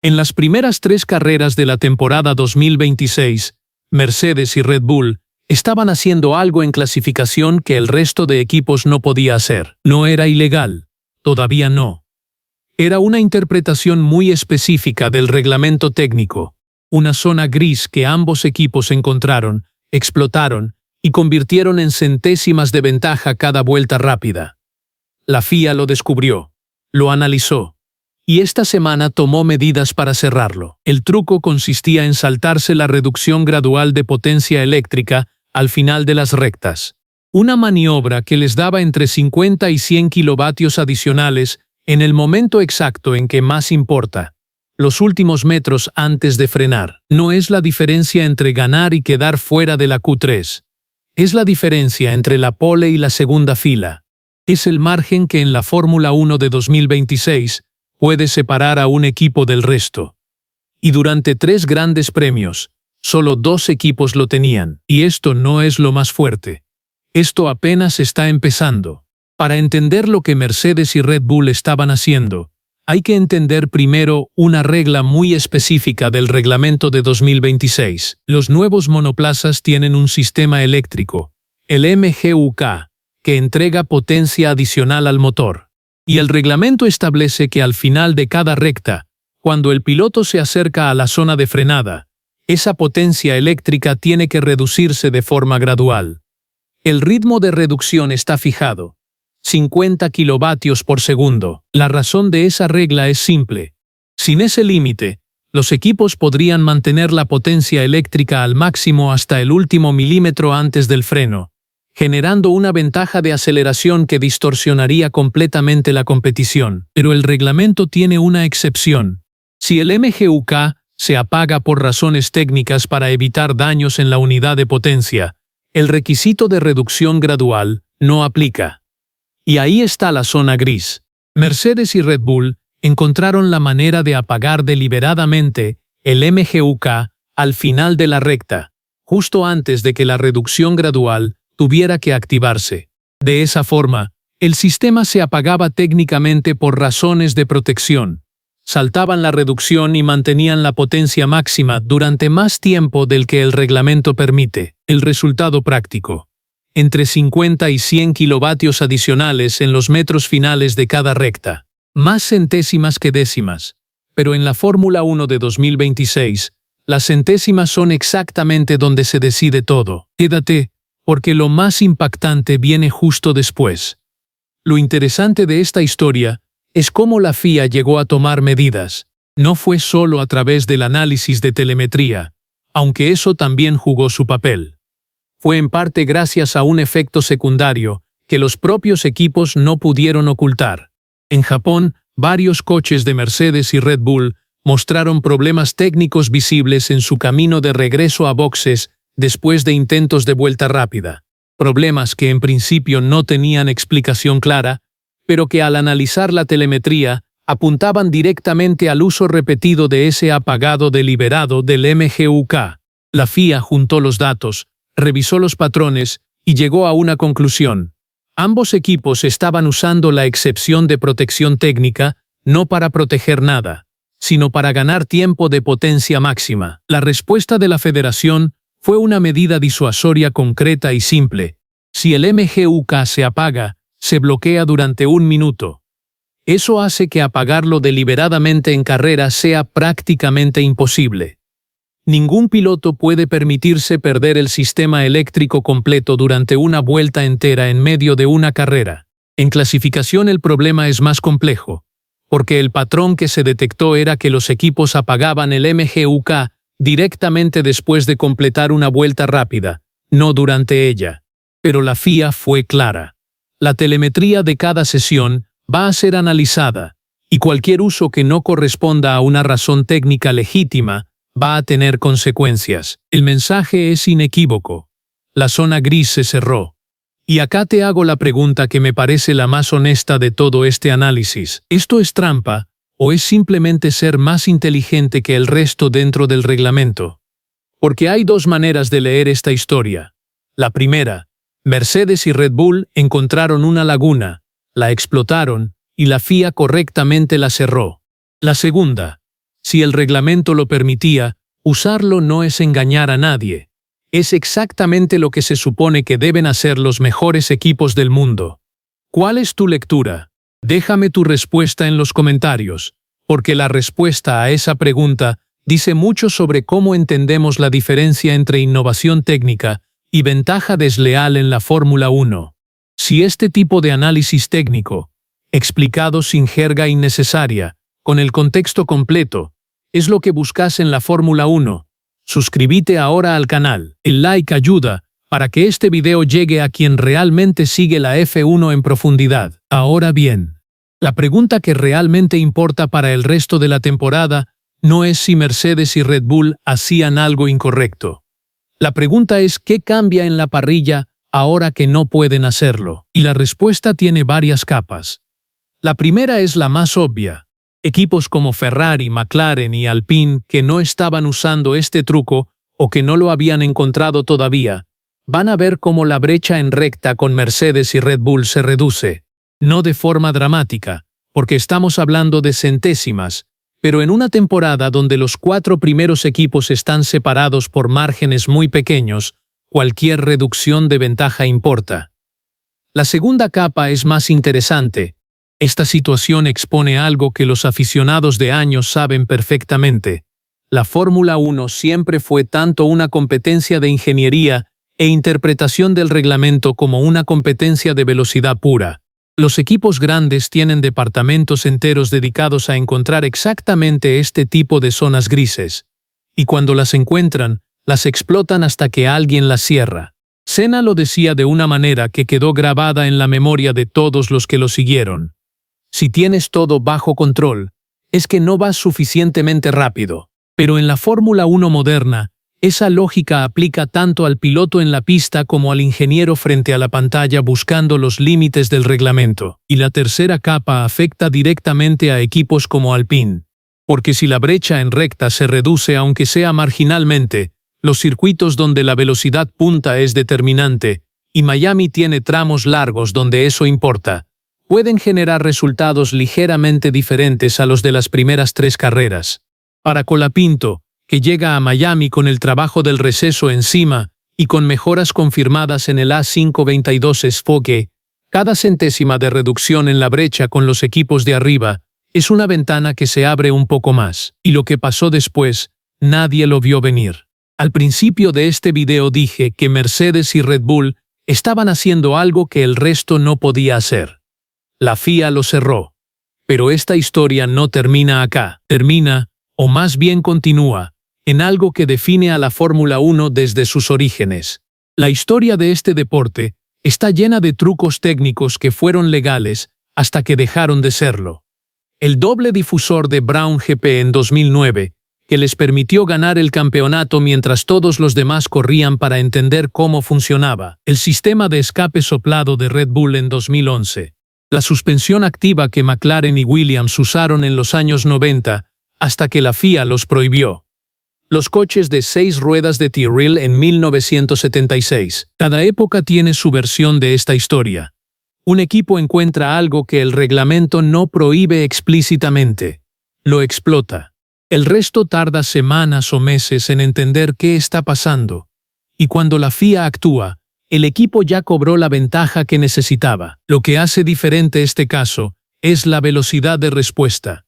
En las primeras 3 carreras de la temporada 2026, Mercedes y Red Bull estaban haciendo algo en clasificación que el resto de equipos no podía hacer. No era ilegal, todavía no. Era una interpretación muy específica del reglamento técnico, una zona gris que ambos equipos encontraron, explotaron y convirtieron en centésimas de ventaja cada vuelta rápida. La FIA lo descubrió, lo analizó, y esta semana tomó medidas para cerrarlo. El truco consistía en saltarse la reducción gradual de potencia eléctrica al final de las rectas. Una maniobra que les daba entre 50 y 100 kilovatios adicionales en el momento exacto en que más importa, los últimos metros antes de frenar. No es la diferencia entre ganar y quedar fuera de la Q3. Es la diferencia entre la pole y la segunda fila. Es el margen que en la Fórmula 1 de 2026 puede separar a un equipo del resto. Y durante 3 grandes premios, solo 2 equipos lo tenían. Y esto no es lo más fuerte. Esto apenas está empezando. Para entender lo que Mercedes y Red Bull estaban haciendo, hay que entender primero una regla muy específica del reglamento de 2026. Los nuevos monoplazas tienen un sistema eléctrico, el MGUK, que entrega potencia adicional al motor. Y el reglamento establece que al final de cada recta, cuando el piloto se acerca a la zona de frenada, esa potencia eléctrica tiene que reducirse de forma gradual. El ritmo de reducción está fijado, 50 kilovatios por segundo. La razón de esa regla es simple. Sin ese límite, los equipos podrían mantener la potencia eléctrica al máximo hasta el último milímetro antes del freno, generando una ventaja de aceleración que distorsionaría completamente la competición. Pero el reglamento tiene una excepción. Si el MGUK se apaga por razones técnicas para evitar daños en la unidad de potencia, el requisito de reducción gradual no aplica. Y ahí está la zona gris. Mercedes y Red Bull encontraron la manera de apagar deliberadamente el MGUK al final de la recta, justo antes de que la reducción gradual tuviera que activarse. De esa forma, el sistema se apagaba técnicamente por razones de protección. Saltaban la reducción y mantenían la potencia máxima durante más tiempo del que el reglamento permite. El resultado práctico: entre 50 y 100 kilovatios adicionales en los metros finales de cada recta. Más centésimas que décimas. Pero en la Fórmula 1 de 2026, las centésimas son exactamente donde se decide todo. Quédate, porque lo más impactante viene justo después. Lo interesante de esta historia es cómo la FIA llegó a tomar medidas. No fue solo a través del análisis de telemetría, aunque eso también jugó su papel. Fue en parte gracias a un efecto secundario que los propios equipos no pudieron ocultar. En Japón, varios coches de Mercedes y Red Bull mostraron problemas técnicos visibles en su camino de regreso a boxes después de intentos de vuelta rápida. Problemas que en principio no tenían explicación clara, pero que al analizar la telemetría apuntaban directamente al uso repetido de ese apagado deliberado del MGUK. La FIA juntó los datos, revisó los patrones y llegó a una conclusión. Ambos equipos estaban usando la excepción de protección técnica no para proteger nada, sino para ganar tiempo de potencia máxima. La respuesta de la federación fue una medida disuasoria concreta y simple. Si el MGUK se apaga, se bloquea durante 1 minuto. Eso hace que apagarlo deliberadamente en carrera sea prácticamente imposible. Ningún piloto puede permitirse perder el sistema eléctrico completo durante una vuelta entera en medio de una carrera. En clasificación el problema es más complejo, porque el patrón que se detectó era que los equipos apagaban el MGUK directamente después de completar una vuelta rápida, no durante ella. Pero la FIA fue clara. La telemetría de cada sesión va a ser analizada, y cualquier uso que no corresponda a una razón técnica legítima va a tener consecuencias. El mensaje es inequívoco. La zona gris se cerró. Y acá te hago la pregunta que me parece la más honesta de todo este análisis. ¿Esto es trampa, o es simplemente ser más inteligente que el resto dentro del reglamento? Porque hay 2 maneras de leer esta historia. La primera: Mercedes y Red Bull encontraron una laguna, la explotaron, y la FIA correctamente la cerró. La segunda: Si el reglamento lo permitía, usarlo no es engañar a nadie. Es exactamente lo que se supone que deben hacer los mejores equipos del mundo. ¿Cuál es tu lectura? Déjame tu respuesta en los comentarios, porque la respuesta a esa pregunta dice mucho sobre cómo entendemos la diferencia entre innovación técnica y ventaja desleal en la Fórmula 1. Si este tipo de análisis técnico, explicado sin jerga innecesaria, con el contexto completo, es lo que buscas en la Fórmula 1, suscríbete ahora al canal. El like ayuda para que este video llegue a quien realmente sigue la F1 en profundidad. Ahora bien, la pregunta que realmente importa para el resto de la temporada no es si Mercedes y Red Bull hacían algo incorrecto. La pregunta es ¿qué cambia en la parrilla ahora que no pueden hacerlo? Y la respuesta tiene varias capas. La primera es la más obvia. Equipos como Ferrari, McLaren y Alpine que no estaban usando este truco o que no lo habían encontrado todavía, van a ver cómo la brecha en recta con Mercedes y Red Bull se reduce. No de forma dramática, porque estamos hablando de centésimas, pero en una temporada donde los 4 primeros equipos están separados por márgenes muy pequeños, cualquier reducción de ventaja importa. La segunda capa es más interesante. Esta situación expone algo que los aficionados de años saben perfectamente. La Fórmula 1 siempre fue tanto una competencia de ingeniería e interpretación del reglamento como una competencia de velocidad pura. Los equipos grandes tienen departamentos enteros dedicados a encontrar exactamente este tipo de zonas grises. Y cuando las encuentran, las explotan hasta que alguien las cierra. Senna lo decía de una manera que quedó grabada en la memoria de todos los que lo siguieron. Si tienes todo bajo control, es que no vas suficientemente rápido. Pero en la Fórmula 1 moderna, esa lógica aplica tanto al piloto en la pista como al ingeniero frente a la pantalla buscando los límites del reglamento. Y la tercera capa afecta directamente a equipos como Alpine. Porque si la brecha en recta se reduce aunque sea marginalmente, los circuitos donde la velocidad punta es determinante, y Miami tiene tramos largos donde eso importa, pueden generar resultados ligeramente diferentes a los de las primeras 3 carreras. Para Colapinto, que llega a Miami con el trabajo del receso encima y con mejoras confirmadas en el A522 Spoke, cada centésima de reducción en la brecha con los equipos de arriba es una ventana que se abre un poco más. Y lo que pasó después, nadie lo vio venir. Al principio de este video dije que Mercedes y Red Bull estaban haciendo algo que el resto no podía hacer. La FIA lo cerró. Pero esta historia no termina acá. Termina, o más bien continúa, en algo que define a la Fórmula 1 desde sus orígenes. La historia de este deporte está llena de trucos técnicos que fueron legales hasta que dejaron de serlo. El doble difusor de Brown GP en 2009, que les permitió ganar el campeonato mientras todos los demás corrían para entender cómo funcionaba. El sistema de escape soplado de Red Bull en 2011. La suspensión activa que McLaren y Williams usaron en los años 90, hasta que la FIA los prohibió. Los coches de 6 ruedas de Tyrrell en 1976. Cada época tiene su versión de esta historia. Un equipo encuentra algo que el reglamento no prohíbe explícitamente. Lo explota. El resto tarda semanas o meses en entender qué está pasando. Y cuando la FIA actúa, el equipo ya cobró la ventaja que necesitaba. Lo que hace diferente este caso es la velocidad de respuesta.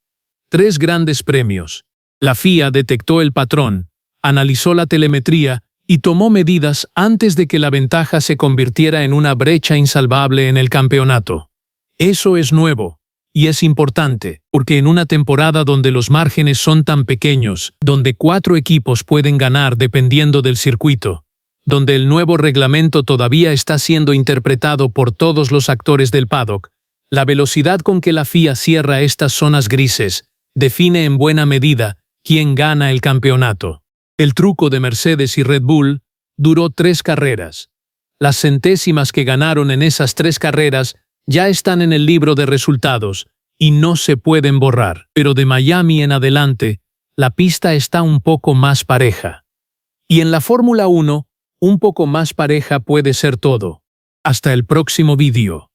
3 grandes premios. La FIA detectó el patrón, analizó la telemetría y tomó medidas antes de que la ventaja se convirtiera en una brecha insalvable en el campeonato. Eso es nuevo, y es importante, porque en una temporada donde los márgenes son tan pequeños, donde 4 equipos pueden ganar dependiendo del circuito, donde el nuevo reglamento todavía está siendo interpretado por todos los actores del paddock, la velocidad con que la FIA cierra estas zonas grises define en buena medida quién gana el campeonato. El truco de Mercedes y Red Bull duró 3 carreras. Las centésimas que ganaron en esas 3 carreras ya están en el libro de resultados y no se pueden borrar. Pero de Miami en adelante, la pista está un poco más pareja. Y en la Fórmula 1, un poco más pareja puede ser todo. Hasta el próximo vídeo.